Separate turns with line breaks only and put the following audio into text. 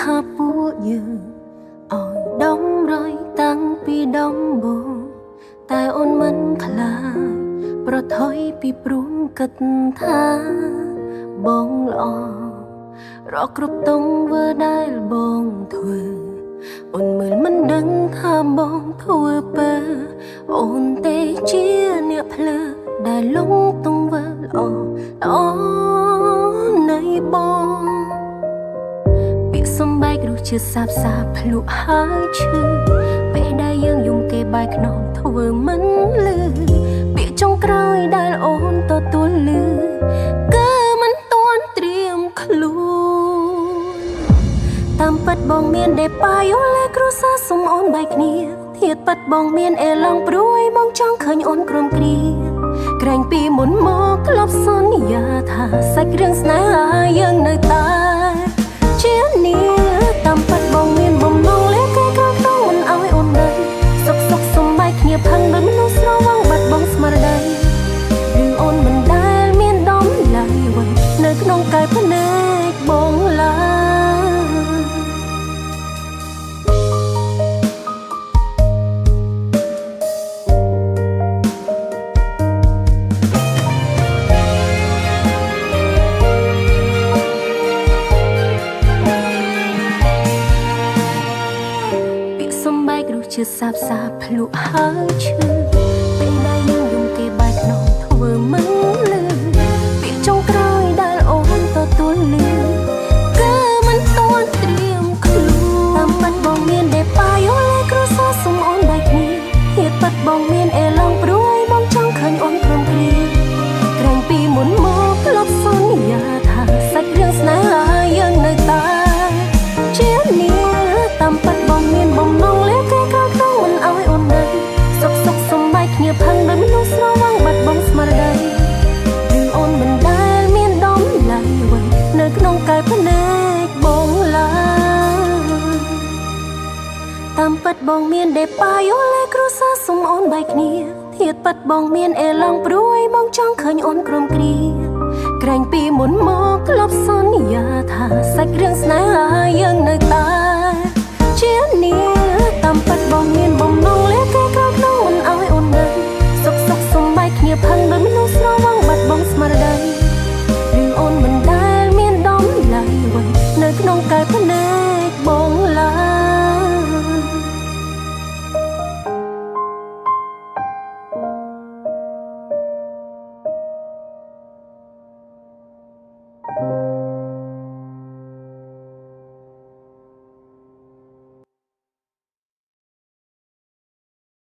ថាពួកយើងឲ្យដំរយតាំងពីដំបូងតែអូនមិនខ្លាចប្រថុយពីព្រំគិតថាបងល្អរកគ្រប់ទង្វើដែលបងធ្វើអូនមើលមិនដឹងថាបងធ្វើបើអូនទេជាអ្នកភ្លើដែលលងទង្វើល្អនៃបងពាក្យសំបែករសជាតិសាបសាភ្លុកហើយឈឺពេលដែលយើងយំគេបែកខ្នងធ្វើមិនលឺពាក្យចុងក្រោយដែលអូនទទួលលឺគឺមិនទាន់ត្រៀមខ្លួនតាមពិតបងមានដេប៉ាយូលេគ្រូសាសុំអូនបែកគ្នាធៀបពិតបងមានអេឡងព្រួយបងចង់ឃើញអូនក្រំគ្រាក្រែងពីមុនមកធ្លាប់សន្យាថាសាច់រឿងស្នេហាយើងនៅតែជានេះតាមពិតបងមានបំណងលេគេក្រោយខ្នងមិនឲ្យអូនដឹងសុកសុំបែកគ្នាផឹងដូចមនុស្សស្រវឹងបាត់បងស្មារតីឬអូនមិនដែលមានដំឡៃអ្វីនៅក្នុងកាយភ្នែកបងឡើយជាសាបសាភ្លុកហើយឈឺពេលដែលយើងយំគេបែកខ្នងធ្វើមិនលឺពាក្យចុងក្រោយដែលអូនទទួលលឺគឺមិនទាន់ត្រៀមខ្លួនតាមពិតបងមានដេប៉ាយូលេគ្រូសាសុំអូនបែកគ្នាហេតុពិតបងមានអេឡងព្រួយបងចង់ឃើញអូនព្រមគ្រាក្រែងពីមុនមកធ្លាប់សន្យាថាសាច់រឿងស្នេហាយើងនៅតែជានេះតាមពិតបងមានបំណងលេគេគ្នាផឹងដូចមនុស្សស្រវឹងបាត់បង់ស្មារតីឬអូនមិនដែលមានដំឡៃអ្វីនៅក្នុងកាយភ្នែកបងឡើយតាមពិតបងមានដេប៉ាយូលេគ្រូសាសុំអូនបែកគ្នាធៀបពិតបងមានអេឡងព្រួយបងចង់ឃើញអូនក្រំគ្រាក្រែងពីមុនមកធ្លាប់សន្យាថាសាច់រឿងស្នេហាយើងនៅ